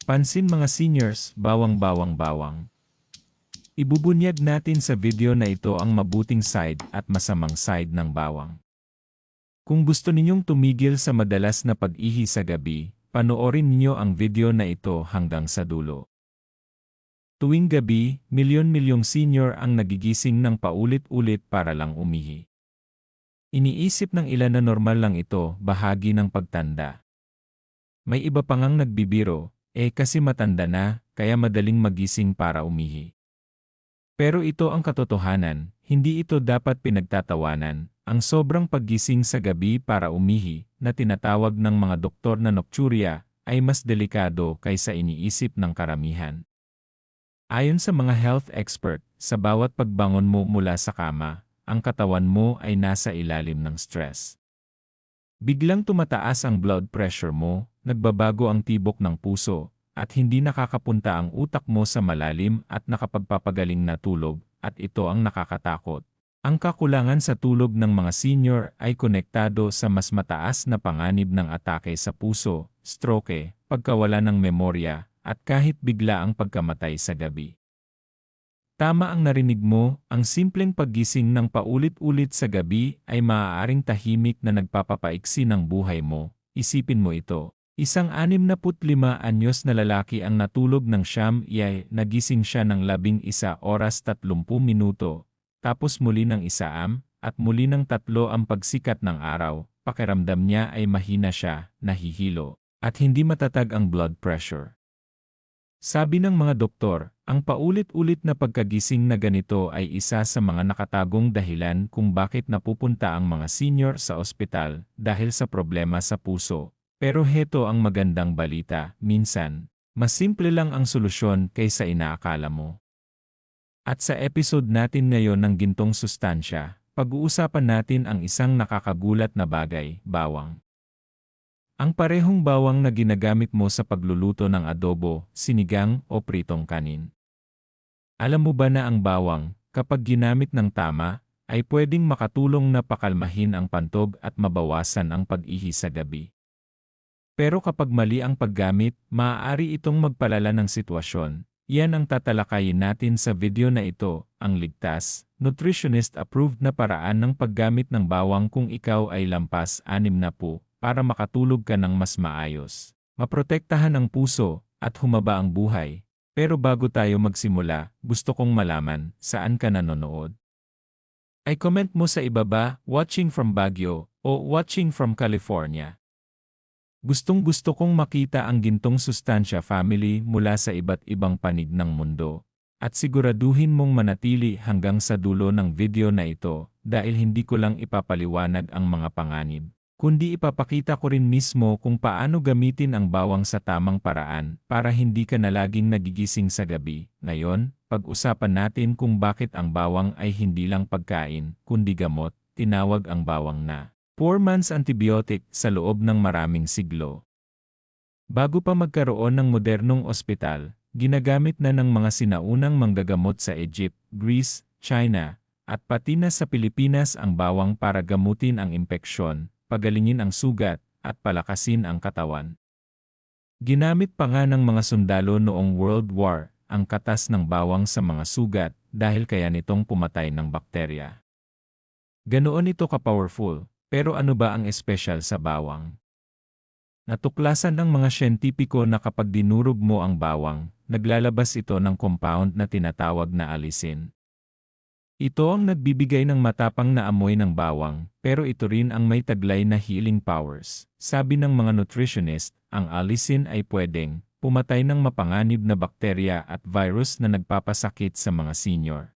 Pansin mga seniors, bawang. Ibubunyag natin sa video na ito ang mabuting side at masamang side ng bawang. Kung gusto ninyong tumigil sa madalas na pag-ihi sa gabi, panoorin ninyo ang video na ito hanggang sa dulo. Tuwing gabi, milyon-milyong senior ang nagigising ng paulit-ulit para lang umihi. Iniisip ng ilan na normal lang ito, bahagi ng pagtanda. May iba pa ngang nagbibiro, kasi matanda na, kaya madaling magising para umihi. Pero ito ang katotohanan, hindi ito dapat pinagtatawanan. Ang sobrang paggising sa gabi para umihi, na tinatawag ng mga doktor na nocturia, ay mas delikado kaysa iniisip ng karamihan. Ayon sa mga health expert, sa bawat pagbangon mo mula sa kama, ang katawan mo ay nasa ilalim ng stress. Biglang tumataas ang blood pressure mo, nagbabago ang tibok ng puso, at hindi nakakapunta ang utak mo sa malalim at nakapagpapagaling na tulog, at ito ang nakakatakot. Ang kakulangan sa tulog ng mga senior ay konektado sa mas mataas na panganib ng atake sa puso, stroke, pagkawala ng memorya, at kahit bigla ang pagkamatay sa gabi. Tama ang narinig mo, ang simpleng paggising ng paulit-ulit sa gabi ay maaaring tahimik na nagpapapaiksi ng buhay mo. Isipin mo ito. Isang 65 anyos na lalaki ang natulog ng siyam nagising siya ng 11 oras 30 minuto, tapos muli ng 1 at muli ng 3 ang pagsikat ng araw. Pakiramdam niya ay mahina siya, nahihilo, at hindi matatag ang blood pressure. Sabi ng mga doktor, ang paulit-ulit na pagkagising na ganito ay isa sa mga nakatagong dahilan kung bakit napupunta ang mga senior sa ospital dahil sa problema sa puso. Pero heto ang magandang balita, minsan, mas simple lang ang solusyon kaysa inaakala mo. At sa episode natin ngayon ng Gintong Sustansya, pag-uusapan natin ang isang nakakagulat na bagay, bawang. Ang parehong bawang na ginagamit mo sa pagluluto ng adobo, sinigang o pritong kanin. Alam mo ba na ang bawang, kapag ginamit ng tama, ay pwedeng makatulong na pakalmahin ang pantog at mabawasan ang pag-ihi sa gabi. Pero kapag mali ang paggamit, maaari itong magpalala ng sitwasyon. Yan ang tatalakayin natin sa video na ito, ang ligtas, nutritionist-approved na paraan ng paggamit ng bawang kung ikaw ay lampas 60 para makatulog ka ng mas maayos, maprotektahan ang puso, at humaba ang buhay. Pero bago tayo magsimula, gusto kong malaman, saan ka nanonood? Ay comment mo sa ibaba, watching from Baguio, o watching from California. Gustong-gusto kong makita ang Gintong Sustansya family mula sa iba't ibang panig ng mundo. At siguraduhin mong manatili hanggang sa dulo ng video na ito dahil hindi ko lang ipapaliwanag ang mga panganib, kundi ipapakita ko rin mismo kung paano gamitin ang bawang sa tamang paraan para hindi ka na laging nagigising sa gabi. Ngayon, pag-usapan natin kung bakit ang bawang ay hindi lang pagkain, kundi gamot. Tinawag ang bawang na poor man's antibiotic sa loob ng maraming siglo. Bago pa magkaroon ng modernong ospital, ginagamit na ng mga sinaunang manggagamot sa Egypt, Greece, China, at pati na sa Pilipinas ang bawang para gamutin ang impeksyon, pagalingin ang sugat, at palakasin ang katawan. Ginamit pa nga ng mga sundalo noong World War ang katas ng bawang sa mga sugat dahil kaya nitong pumatay ng bakterya. Ganoon ito ka-powerful. Pero ano ba ang espesyal sa bawang? Natuklasan ng mga siyentipiko na kapag dinurog mo ang bawang, naglalabas ito ng compound na tinatawag na allicin. Ito ang nagbibigay ng matapang na amoy ng bawang, pero ito rin ang may taglay na healing powers. Sabi ng mga nutritionist, ang allicin ay pwedeng pumatay ng mapanganib na bakterya at virus na nagpapasakit sa mga senior.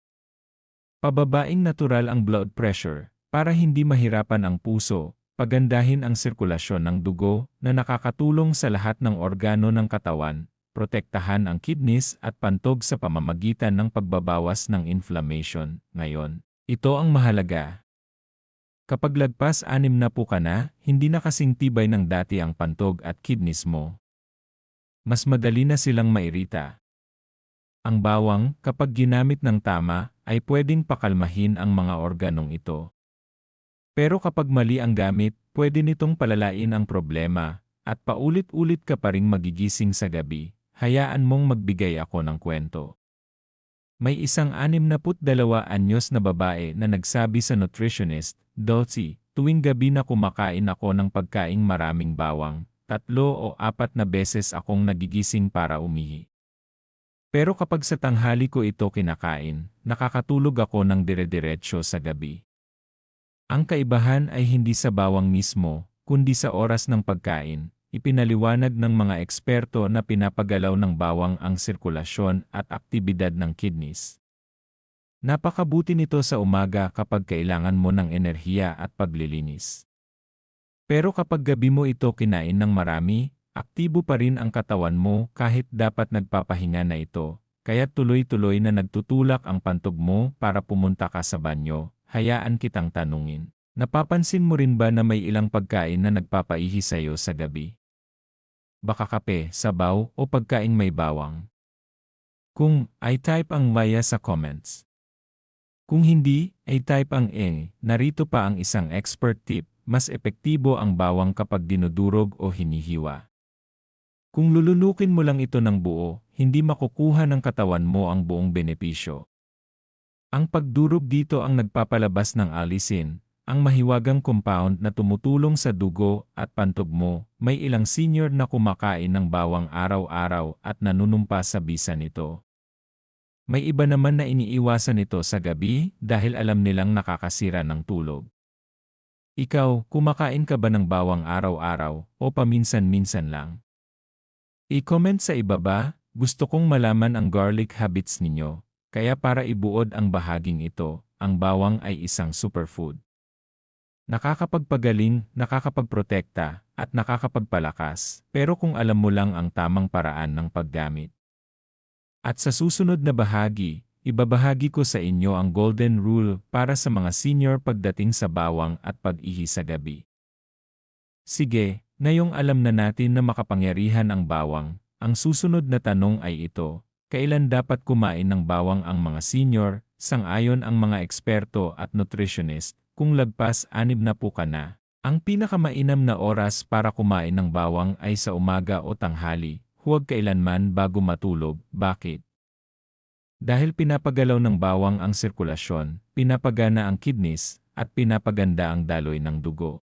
Pababaing natural ang blood pressure, para hindi mahirapan ang puso, pagandahin ang sirkulasyon ng dugo na nakakatulong sa lahat ng organo ng katawan, protektahan ang kidneys at pantog sa pamamagitan ng pagbabawas ng inflammation. Ngayon, ito ang mahalaga. Kapag lagpas 60 ka na, hindi na kasing tibay ng dati ang pantog at kidneys mo. Mas madali na silang mairita. Ang bawang, kapag ginamit ng tama, ay pwedeng pakalmahin ang mga organong ito. Pero kapag mali ang gamit, pwede nitong palalain ang problema, at paulit-ulit ka pa ring magigising sa gabi. hayaan mong magbigay ako ng kwento. May isang 62 anyos na babae na nagsabi sa nutritionist, Dotsie, tuwing gabi na kumakain ako ng pagkaing maraming bawang, 3 o 4 na beses akong nagigising para umihi. Pero kapag sa tanghali ko ito kinakain, nakakatulog ako ng dire-diretso sa gabi. Ang kaibahan ay hindi sa bawang mismo, kundi sa oras ng pagkain. Ipinaliwanag ng mga eksperto na pinapagalaw ng bawang ang sirkulasyon at aktibidad ng kidneys. Napakabuti nito sa umaga kapag kailangan mo ng enerhiya at paglilinis. Pero kapag gabi mo ito kinain ng marami, aktibo pa rin ang katawan mo kahit dapat nagpapahinga na ito, kaya tuloy-tuloy na nagtutulak ang pantog mo para pumunta ka sa banyo. Hayaan kitang tanungin. Napapansin mo rin ba na may ilang pagkain na nagpapaihi sa'yo sa gabi? Baka kape, sabaw, o pagkaing may bawang? Kung ay type ang maya sa comments. Kung hindi, ay type ang narito pa ang isang expert tip, mas epektibo ang bawang kapag dinudurog o hinihiwa. Kung lulunukin mo lang ito ng buo, hindi makukuha ng katawan mo ang buong benepisyo. Ang pagdurog dito ang nagpapalabas ng alisin, ang mahiwagang compound na tumutulong sa dugo at pantog mo. May ilang senior na kumakain ng bawang araw-araw at nanunumpa sa bisa nito. May iba naman na iniiwasan ito sa gabi dahil alam nilang nakakasira ng tulog. Ikaw, kumakain ka ba ng bawang araw-araw o paminsan-minsan lang? I-comment sa ibaba, gusto kong malaman ang garlic habits ninyo, kaya para ibuod ang bahaging ito, ang bawang ay isang superfood. Nakakapagpagaling, nakakapagprotekta, at nakakapagpalakas, pero kung alam mo lang ang tamang paraan ng paggamit. At sa susunod na bahagi, ibabahagi ko sa inyo ang golden rule para sa mga senior pagdating sa bawang at pag-ihi sa gabi. Sige, ngayong alam na natin na makapangyarihan ang bawang, ang susunod na tanong ay ito, kailan dapat kumain ng bawang ang mga senior, sang-ayon ang mga eksperto at nutritionist. Kung lagpas 60 ka na, ang pinakamainam na oras para kumain ng bawang ay sa umaga o tanghali, huwag kailanman bago matulog. Bakit? Dahil pinapagalaw ng bawang ang sirkulasyon, pinapagana ang kidneys, at pinapaganda ang daloy ng dugo.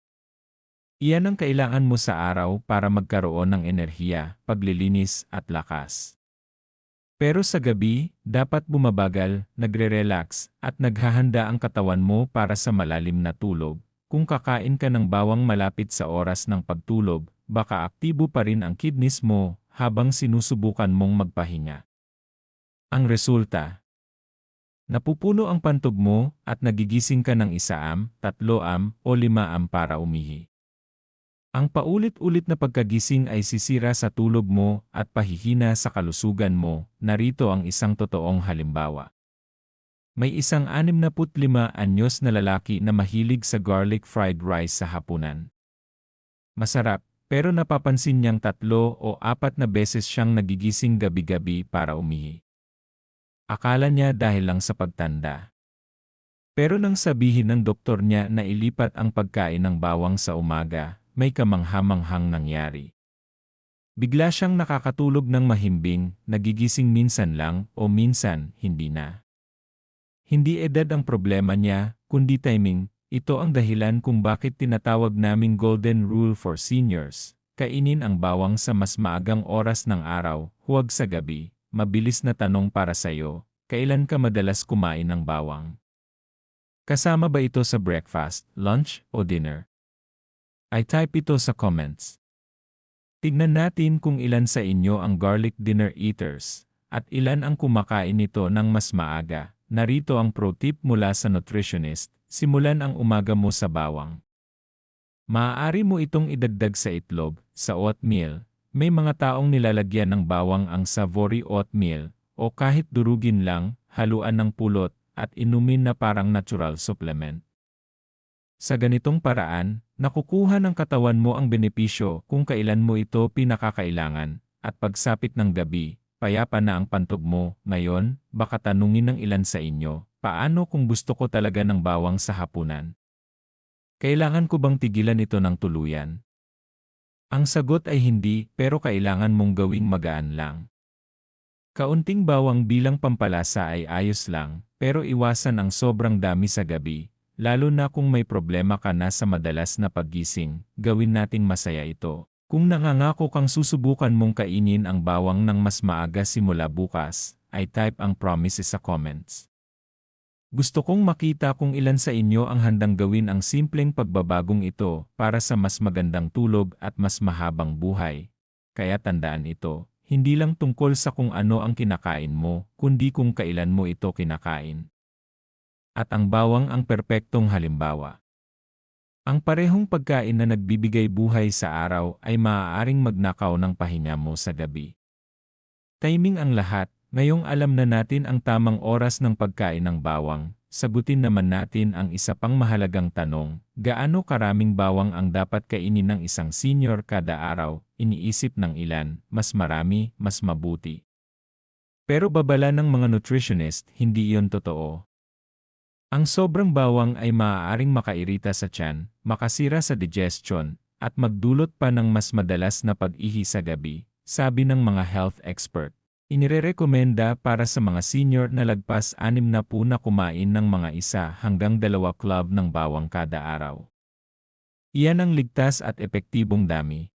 Iyan ang kailangan mo sa araw para magkaroon ng enerhiya, paglilinis at lakas. Pero sa gabi, dapat bumabagal, nagre-relax, at naghahanda ang katawan mo para sa malalim na tulog. Kung kakain ka ng bawang malapit sa oras ng pagtulog, baka aktibo pa rin ang kidneys mo habang sinusubukan mong magpahinga. Ang resulta, napupuno ang pantog mo at nagigising ka ng 1 am, 3 am, o 5 am para umihi. Ang paulit-ulit na pagkagising ay sisira sa tulog mo at pahihina sa kalusugan mo. Narito ang isang totoong halimbawa. May isang 65 anyos na lalaki na mahilig sa garlic fried rice sa hapunan. Masarap, pero napapansin niyang 3 o 4 na beses siyang nagigising gabi-gabi para umihi. Akala niya dahil lang sa pagtanda. Pero nang sabihin ng doktor niya na ilipat ang pagkain ng bawang sa umaga, may kamangha-manghang nangyari. Bigla siyang nakakatulog ng mahimbing, nagigising minsan lang o minsan hindi na. Hindi edad ang problema niya, kundi timing. Ito ang dahilan kung bakit tinatawag naming golden rule for seniors. Kainin ang bawang sa mas maagang oras ng araw, huwag sa gabi. Mabilis na tanong para sa'yo, kailan ka madalas kumain ng bawang? Kasama ba ito sa breakfast, lunch, o dinner? I type ito sa comments. Tignan natin kung ilan sa inyo ang garlic dinner eaters, at ilan ang kumakain nito ng mas maaga. Narito ang pro tip mula sa nutritionist, simulan ang umaga mo sa bawang. Maaari mo itong idagdag sa itlog, sa oatmeal. May mga taong nilalagyan ng bawang ang savory oatmeal, o kahit durugin lang, haluan ng pulot, at inumin na parang natural supplement. Sa ganitong paraan, nakukuha ng katawan mo ang benepisyo kung kailan mo ito pinakakailangan, at pagsapit ng gabi, payapa na ang pantog mo. Ngayon, baka tanungin ng ilan sa inyo, paano kung gusto ko talaga ng bawang sa hapunan? Kailangan ko bang tigilan ito ng tuluyan? Ang sagot ay hindi, pero kailangan mong gawing magaan lang. Kaunting bawang bilang pampalasa ay ayos lang, pero iwasan ang sobrang dami sa gabi, lalo na kung may problema ka na sa madalas na paggising, gawin nating masaya ito. Kung nangangako kang susubukan mong kainin ang bawang ng mas maaga simula bukas, ay type ang promise sa comments. Gusto kong makita kung ilan sa inyo ang handang gawin ang simpleng pagbabagong ito para sa mas magandang tulog at mas mahabang buhay. Kaya tandaan ito. Hindi lang tungkol sa kung ano ang kinakain mo, kundi kung kailan mo ito kinakain. At ang bawang ang perpektong halimbawa. Ang parehong pagkain na nagbibigay buhay sa araw ay maaaring magnakaw ng pahinga mo sa gabi. Timing ang lahat, ngayong alam na natin ang tamang oras ng pagkain ng bawang, sagutin naman natin ang isa pang mahalagang tanong, gaano karaming bawang ang dapat kainin ng isang senior kada araw? Iniisip ng ilan, mas marami, mas mabuti. Pero babala ng mga nutritionist, hindi iyon totoo. Ang sobrang bawang ay maaaring makairita sa tiyan, makasira sa digestion, at magdulot pa ng mas madalas na pag-ihi sa gabi, sabi ng mga health expert. Inirerekomenda para sa mga senior na lagpas 60 na kumain ng mga 1 hanggang 2 clove ng bawang kada araw. Iyan ang ligtas at epektibong dami.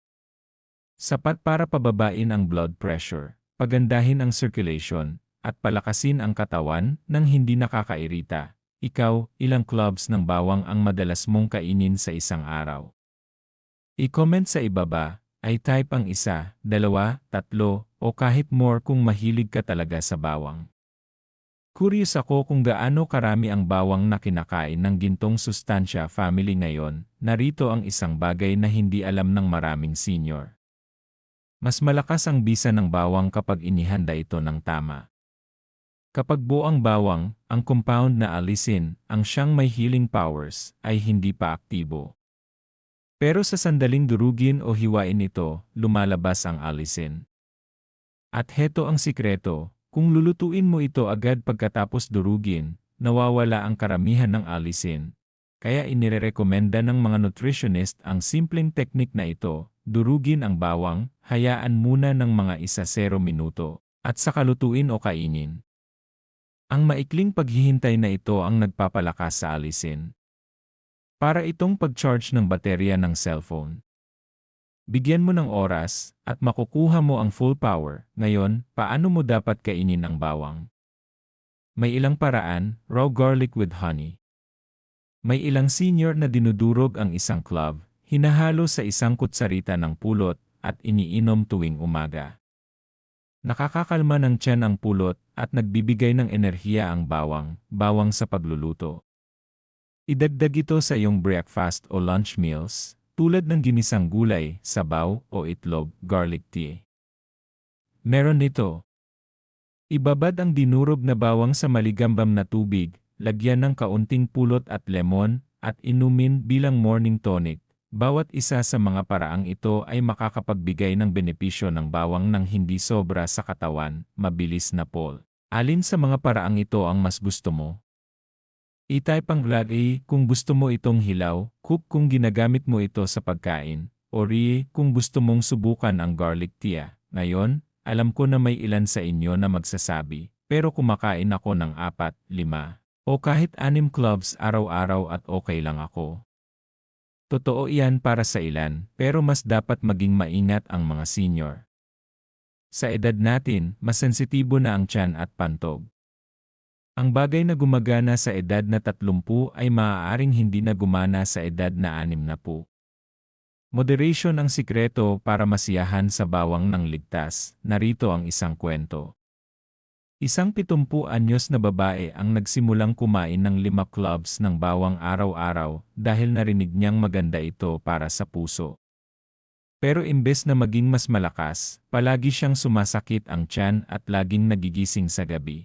Sapat para pababain ang blood pressure, pagandahin ang circulation, at palakasin ang katawan nang hindi nakakairita. Ikaw, ilang cloves ng bawang ang madalas mong kainin sa isang araw? I-comment sa ibaba, ay type ang 1, 2, 3, o kahit more kung mahilig ka talaga sa bawang. Curious ako kung gaano karami ang bawang na kinakain ng gintong sustansya family ngayon. Narito ang isang bagay na hindi alam ng maraming senior. Mas malakas ang bisa ng bawang kapag inihanda ito ng tama. Kapag buo ang bawang, ang compound na allicin, ang siyang may healing powers, ay hindi pa aktibo. Pero sa sandaling durugin o hiwain ito, lumalabas ang allicin. At heto ang sikreto, kung lulutuin mo ito agad pagkatapos durugin, nawawala ang karamihan ng allicin. Kaya inirekomenda ng mga nutritionist ang simpleng teknik na ito, durugin ang bawang, hayaan muna ng mga 1-0 minuto, at saka lutuin o kainin. Ang maikling paghihintay na ito ang nagpapalakas sa allicin. Para itong pag-charge ng baterya ng cellphone. Bigyan mo ng oras, at makukuha mo ang full power. Ngayon, paano mo dapat kainin ang bawang? May ilang paraan, raw garlic with honey. May ilang senior na dinudurog ang 1 clove, hinahalo sa 1 kutsarita ng pulot, at iniinom tuwing umaga. Nakakakalma ng tiyan ang pulot, at nagbibigay ng enerhiya ang bawang sa pagluluto. Idagdag ito sa iyong breakfast o lunch meals, tulad ng ginisang gulay, sabaw, o itlog, garlic tea. Meron nito. Ibabad ang dinurog na bawang sa maligambam na tubig, lagyan ng kaunting pulot at lemon, at inumin bilang morning tonic. Bawat isa sa mga paraang ito ay makakapagbigay ng benepisyo ng bawang ng hindi sobra sa katawan, mabilis na pol. Alin sa mga paraang ito ang mas gusto mo? I-type ang A kung gusto mo itong hilaw, cook kung ginagamit mo ito sa pagkain, o RE kung gusto mong subukan ang garlic tea. Ngayon, alam ko na may ilan sa inyo na magsasabi, pero kumakain ako ng 4, 5, o kahit 6 cloves araw-araw at okay lang ako. Totoo iyan para sa ilan, pero mas dapat maging maingat ang mga senior. Sa edad natin, mas sensitibo na ang tiyan at pantog. Ang bagay na gumagana sa edad na 30 ay maaaring hindi na gumana sa edad na 60. Moderation ang sikreto para masiyahan sa bawang ng ligtas. Narito ang isang kwento. Isang 70 anyos na babae ang nagsimulang kumain ng 5 cloves ng bawang araw-araw dahil narinig niyang maganda ito para sa puso. Pero imbes na maging mas malakas, palagi siyang sumasakit ang tiyan at laging nagigising sa gabi.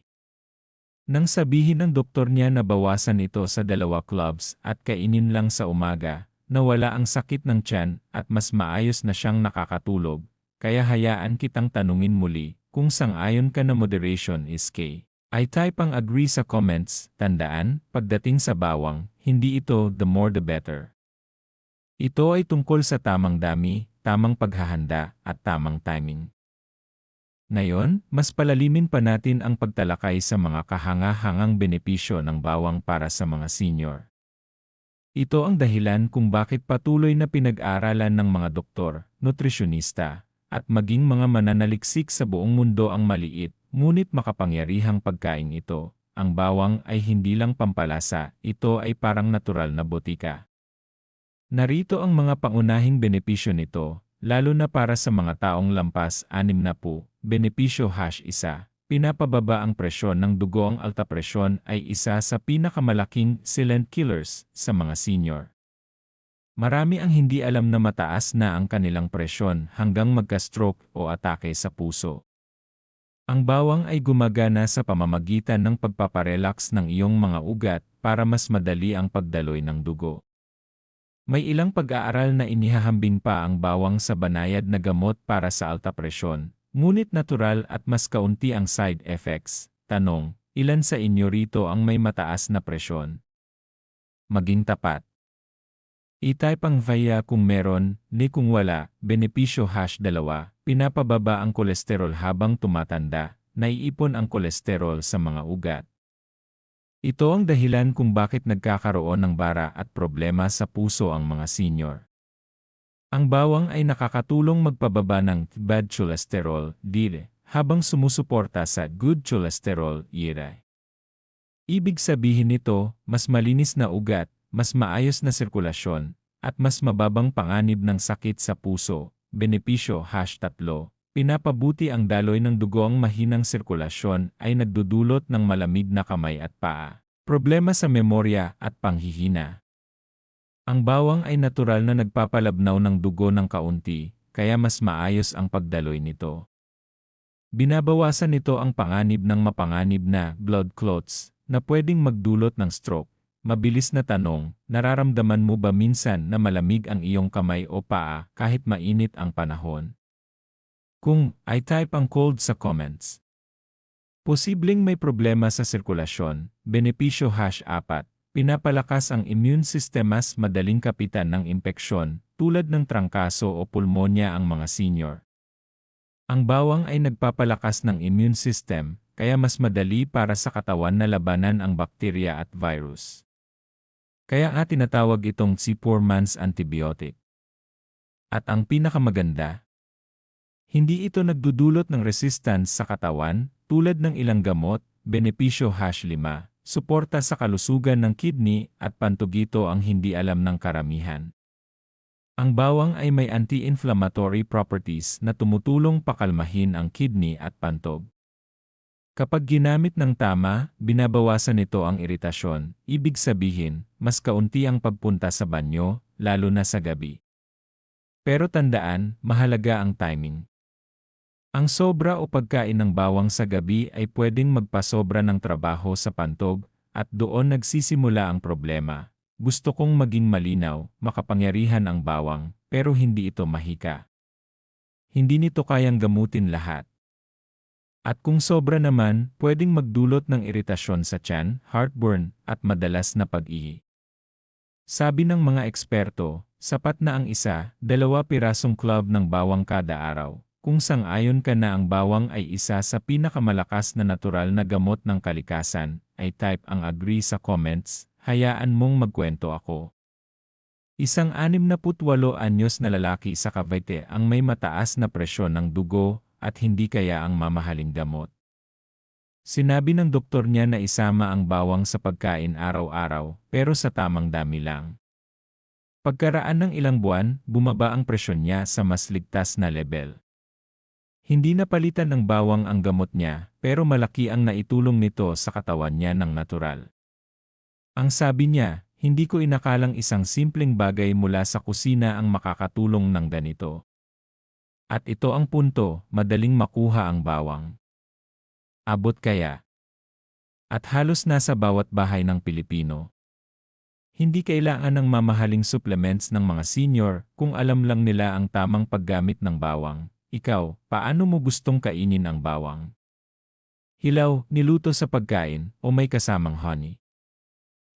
Nang sabihin ng doktor niya na bawasan ito sa 2 cloves at kainin lang sa umaga, nawala ang sakit ng tiyan at mas maayos na siyang nakakatulog. Kaya hayaan kitang tanungin muli, kung sang-ayon ka na moderation is key. I type ang agree sa comments. Tandaan, pagdating sa bawang, hindi ito the more the better. Ito ay tungkol sa tamang dami, tamang paghahanda, at tamang timing. Ngayon, mas palalimin pa natin ang pagtalakay sa mga kahanga-hangang benepisyo ng bawang para sa mga senior. Ito ang dahilan kung bakit patuloy na pinag-aaralan ng mga doktor, nutrisyonista, at maging mga mananaliksik sa buong mundo ang maliit, ngunit makapangyarihang pagkain ito. Ang bawang ay hindi lang pampalasa, ito ay parang natural na botika. Narito ang mga pangunahing benepisyo nito, lalo na para sa mga taong lampas 60. Benepisyo #1. Pinapababa ang presyon ng dugo. Ang alta presyon ay isa sa pinakamalaking silent killers sa mga senior. Marami ang hindi alam na mataas na ang kanilang presyon hanggang magka-stroke o atake sa puso. Ang bawang ay gumagana sa pamamagitan ng pagpaparelax ng iyong mga ugat para mas madali ang pagdaloy ng dugo. May ilang pag-aaral na inihahambing pa ang bawang sa banayad na gamot para sa alta presyon, ngunit natural at mas kaunti ang side effects. Tanong, ilan sa inyo rito ang may mataas na presyon? Maging tapat. I-type ang via kung meron, ni kung wala. Benepisyo #2, pinapababa ang kolesterol habang tumatanda, naiipon ang kolesterol sa mga ugat. Ito ang dahilan kung bakit nagkakaroon ng bara at problema sa puso ang mga senior. Ang bawang ay nakakatulong magpababa ng bad cholesterol, DIL, habang sumusuporta sa good cholesterol, IRA. Ibig sabihin nito, mas malinis na ugat, mas maayos na sirkulasyon, at mas mababang panganib ng sakit sa puso. Benepisyo #3, pinapabuti ang daloy ng dugo. Ang mahinang sirkulasyon ay nagdudulot ng malamig na kamay at paa, problema sa memorya at panghihina. Ang bawang ay natural na nagpapalabnaw ng dugo ng kaunti, kaya mas maayos ang pagdaloy nito. Binabawasan nito ang panganib ng mapanganib na blood clots na pwedeng magdulot ng stroke. Mabilis na tanong, nararamdaman mo ba minsan na malamig ang iyong kamay o paa kahit mainit ang panahon? Kung i-type ang cold sa comments. Posibleng may problema sa sirkulasyon. Benepisyo #4, pinapalakas ang immune system. Mas madaling kapitan ng impeksyon, tulad ng trangkaso o pulmonya ang mga senior. Ang bawang ay nagpapalakas ng immune system, kaya mas madali para sa katawan na labanan ang bakterya at virus. Kaya nga tinatawag itong si poor man's antibiotic. At ang pinakamaganda, hindi ito nagdudulot ng resistance sa katawan, tulad ng ilang gamot. Benepisyo #5, suporta sa kalusugan ng kidney at pantugito ang hindi alam ng karamihan. Ang bawang ay may anti-inflammatory properties na tumutulong pakalmahin ang kidney at pantog. Kapag ginamit ng tama, binabawasan nito ang iritasyon. Ibig sabihin, mas kaunti ang pagpunta sa banyo, lalo na sa gabi. Pero tandaan, mahalaga ang timing. Ang sobra o pagkain ng bawang sa gabi ay pwedeng magpasobra ng trabaho sa pantog, at doon nagsisimula ang problema. Gusto kong maging malinaw, makapangyarihan ang bawang, pero hindi ito mahika. Hindi nito kayang gamutin lahat. At kung sobra naman, pwedeng magdulot ng iritasyon sa tiyan, heartburn, at madalas na pag-ihi. Sabi ng mga eksperto, sapat na ang 1-2 pirasong clove ng bawang kada araw. Kung sang-ayon ka na ang bawang ay isa sa pinakamalakas na natural na gamot ng kalikasan, ay type ang agree sa comments, hayaan mong magkwento ako. Isang 68 anyos na lalaki sa Cavite ang may mataas na presyon ng dugo, at hindi kaya ang mamahaling gamot. Sinabi ng doktor niya na isama ang bawang sa pagkain araw-araw, pero sa tamang dami lang. Pagkaraan ng ilang buwan, bumaba ang presyon niya sa mas ligtas na level. Hindi napalitan ng bawang ang gamot niya, pero malaki ang naitulong nito sa katawan niya ng natural. Ang sabi niya, hindi ko inakalang isang simpleng bagay mula sa kusina ang makakatulong ng ganito. At ito ang punto, madaling makuha ang bawang. Abot kaya? At halos nasa bawat bahay ng Pilipino. Hindi kailangan ng mamahaling supplements ng mga senior kung alam lang nila ang tamang paggamit ng bawang. Ikaw, paano mo gustong kainin ang bawang? Hilaw, niluto sa pagkain, o may kasamang honey?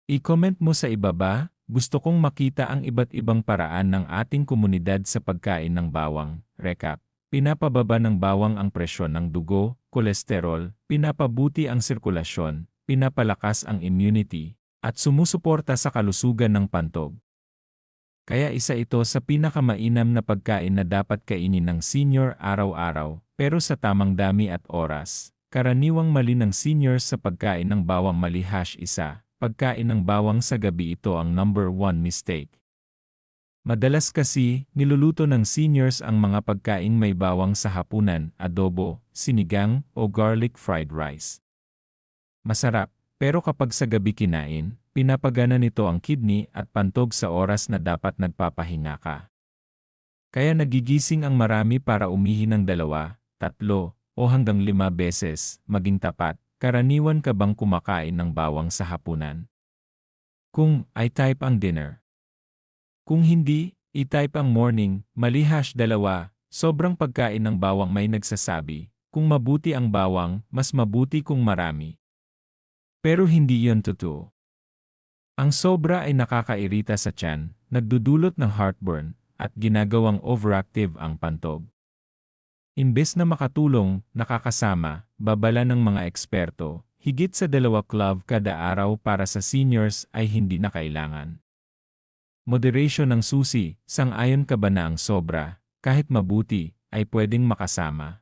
I-comment mo sa ibaba. Gusto kong makita ang iba't ibang paraan ng ating komunidad sa pagkain ng bawang. Recap. pinapababa ng bawang ang presyon ng dugo, kolesterol, pinapabuti ang sirkulasyon, pinapalakas ang immunity, at sumusuporta sa kalusugan ng pantog. Kaya isa ito sa pinakamainam na pagkain na dapat kainin ng senior araw-araw, pero sa tamang dami at oras. Karaniwang mali ng seniors sa pagkain ng bawang mali #1. Pagkain ng bawang sa gabi, ito ang number 1 mistake. Madalas kasi, niluluto ng seniors ang mga pagkaing may bawang sa hapunan, adobo, sinigang, o garlic fried rice. Masarap, pero kapag sa gabi kinain, pinapagana nito ang kidney at pantog sa oras na dapat nagpapahinga ka. Kaya nagigising ang marami para umihi ng 2, 3, o hanggang 5 beses, maging tapat. Karaniwan ka bang kumakain ng bawang sa hapunan? Kung I-type ang dinner. Kung hindi, I-type ang morning, mali #2, sobrang pagkain ng bawang may nagsasabi, kung mabuti ang bawang, mas mabuti kung marami. Pero hindi yon totoo. Ang sobra ay nakakairita sa tiyan, nagdudulot ng heartburn, at ginagawang overactive ang pantog. Imbes na makatulong, nakakasama, babala ng mga eksperto, higit sa 2 clove kada araw para sa seniors ay hindi na kailangan. Moderation ng susi, sang-ayon ka ba na ang sobra, kahit mabuti, ay pwedeng makasama?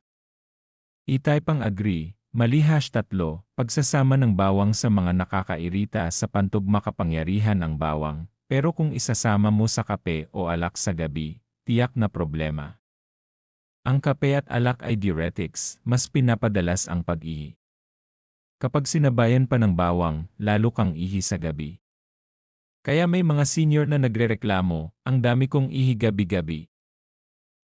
I-type ang agree, mali #3, pagsasama ng bawang sa mga nakakairita sa pantog makapangyarihan ang bawang, pero kung isasama mo sa kape o alak sa gabi, tiyak na problema. Ang kape at alak ay diuretics, mas pinapadalas ang pag-ihi. Kapag sinabayan pa ng bawang, lalo kang ihi sa gabi. Kaya may mga senior na nagrereklamo, ang dami kong ihi gabi-gabi.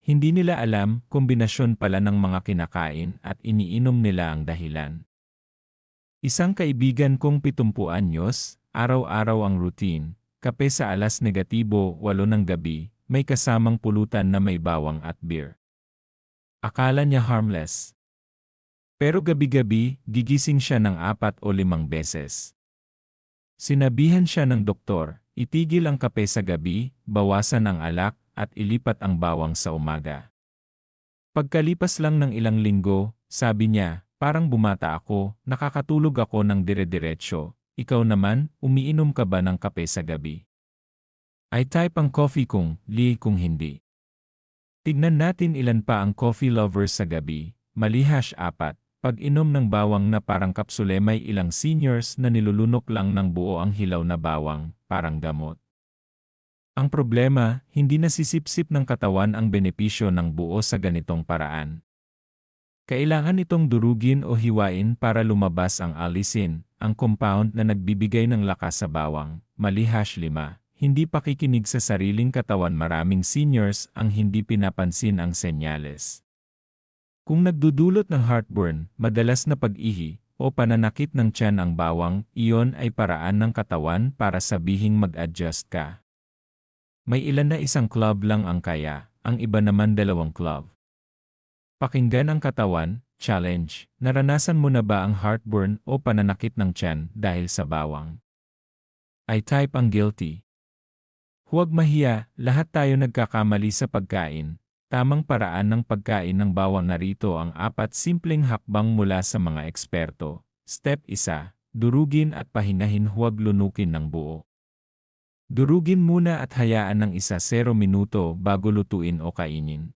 Hindi nila alam, kombinasyon pala ng mga kinakain at iniinom nila ang dahilan. Isang kaibigan kong 70 anyos, araw-araw ang routine, kape sa alas negatibo 8 ng gabi, may kasamang pulutan na may bawang at beer. Akala niya harmless. Pero gabi-gabi, gigising siya ng 4 o 5 beses. Sinabihan siya ng doktor, itigil ang kape sa gabi, bawasan ang alak, at ilipat ang bawang sa umaga. Pagkalipas lang ng ilang linggo, sabi niya, parang bumata ako, nakakatulog ako ng dire-diretso. Ikaw naman, umiinom ka ba ng kape sa gabi? I-type ang coffee kung hindi. Tignan natin ilan pa ang coffee lovers sa gabi, mali #4, pag-inom ng bawang na parang kapsule. May ilang seniors na nilulunok lang ng buo ang hilaw na bawang, parang gamot. Ang problema, hindi nasisipsip ng katawan ang benepisyo ng buo sa ganitong paraan. Kailangan itong durugin o hiwain para lumabas ang allicin, ang compound na nagbibigay ng lakas sa bawang, mali #5. Hindi pakikinig sa sariling katawan. Maraming seniors ang hindi pinapansin ang senyales. Kung nagdudulot ng heartburn, madalas na pag-ihi, o pananakit ng tiyan ang bawang, iyon ay paraan ng katawan para sabihing mag-adjust ka. May ilan na 1 clove lang ang kaya, ang iba naman 2 clove. Pakinggan ang katawan, challenge, naranasan mo na ba ang heartburn o pananakit ng tiyan dahil sa bawang? I-type ang guilty. Huwag mahiya, lahat tayo nagkakamali sa pagkain. Tamang paraan ng pagkain ng bawang. Narito ang 4 simpleng hakbang mula sa mga eksperto. Step 1. Durugin at pahinahin. Huwag lunukin ng buo. Durugin muna at hayaan ng 1-0 minuto bago lutuin o kainin.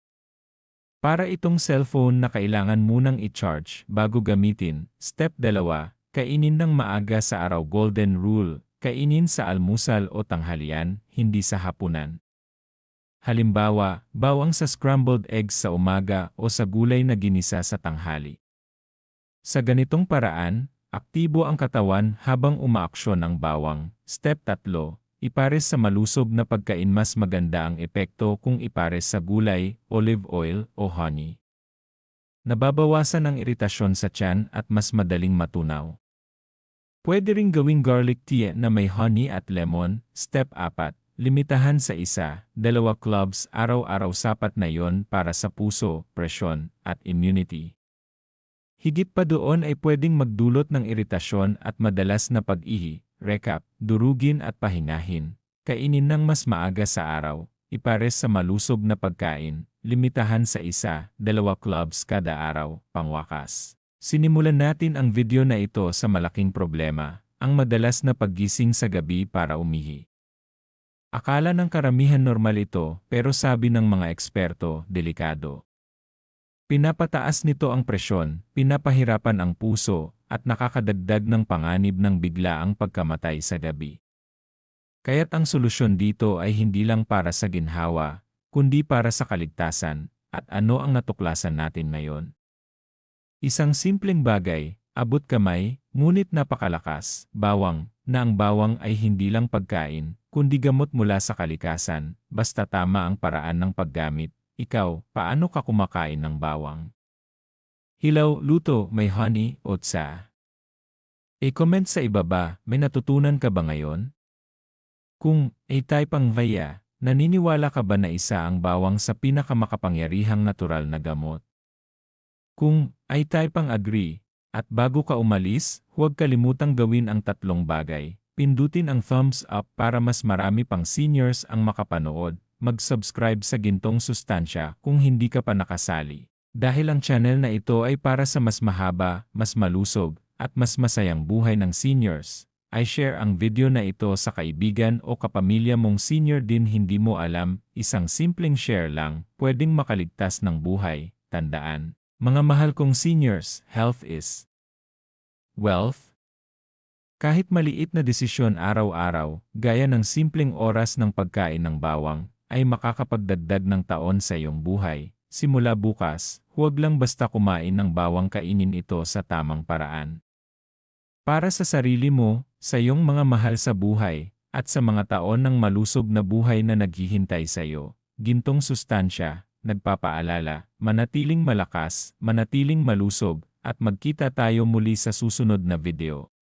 Para itong cellphone na kailangan munang i-charge bago gamitin. Step 2. Kainin ng maaga sa araw. Golden rule. Kainin sa almusal o tanghalian, hindi sa hapunan. Halimbawa, bawang sa scrambled eggs sa umaga o sa gulay na ginisa sa tanghali. Sa ganitong paraan, aktibo ang katawan habang umaaksyon ang bawang. Step 3. Ipares sa malusob na pagkain. Mas maganda ang epekto kung ipares sa gulay, olive oil, o honey. Nababawasan ang iritasyon sa tiyan at mas madaling matunaw. Pwede ring gawing garlic tea na may honey at lemon. Step 4. Limitahan sa 1-2 cloves araw-araw. Sapat na yon para sa puso, presyon, at immunity. Higit pa doon ay pwedeng magdulot ng iritasyon at madalas na pag-ihi. Recap, durugin at pahingahin. Kainin ng mas maaga sa araw. Ipares sa malusob na pagkain. limitahan sa 1-2 clubs kada araw, pangwakas. Sinimulan natin ang video na ito sa malaking problema, ang madalas na paggising sa gabi para umihi. Akala ng karamihan normal ito, pero sabi ng mga eksperto, delikado. Pinapataas nito ang presyon, pinapahirapan ang puso, at nakakadagdag ng panganib ng biglaang pagkamatay sa gabi. Kaya't ang solusyon dito ay hindi lang para sa ginhawa, kundi para sa kaligtasan, at ano ang natuklasan natin ngayon. Isang simpleng bagay, abot kamay, ngunit napakalakas, bawang, na ang bawang ay hindi lang pagkain, kundi gamot mula sa kalikasan, basta tama ang paraan ng paggamit. Ikaw, paano ka kumakain ng bawang? Hilaw, luto, may honey, o tsa? I-comment sa ibaba, may natutunan ka ba ngayon? Kung type ang vaya, naniniwala ka ba na isa ang bawang sa pinakamakapangyarihang natural na gamot? Kung type ang agree, at bago ka umalis, huwag kalimutang gawin ang 3 bagay. Pindutin ang thumbs up para mas marami pang seniors ang makapanood. Mag-subscribe sa Gintong Sustansya kung hindi ka pa nakasali. Dahil ang channel na ito ay para sa mas mahaba, mas malusog, at mas masayang buhay ng seniors. I-share ang video na ito sa kaibigan o kapamilya mong senior din hindi mo alam, isang simpleng share lang, pwedeng makaligtas ng buhay. Tandaan, mga mahal kong seniors, health is wealth. Kahit maliit na desisyon araw-araw, gaya ng simpleng oras ng pagkain ng bawang, ay makakapagdagdag ng taon sa iyong buhay. Simula bukas, huwag lang basta kumain ng bawang, kainin ito sa tamang paraan. Para sa sarili mo, sa iyong mga mahal sa buhay, at sa mga taon ng malusog na buhay na naghihintay sa iyo, Gintong Sustansya, nagpapaalala, manatiling malakas, manatiling malusog, at magkita tayo muli sa susunod na video.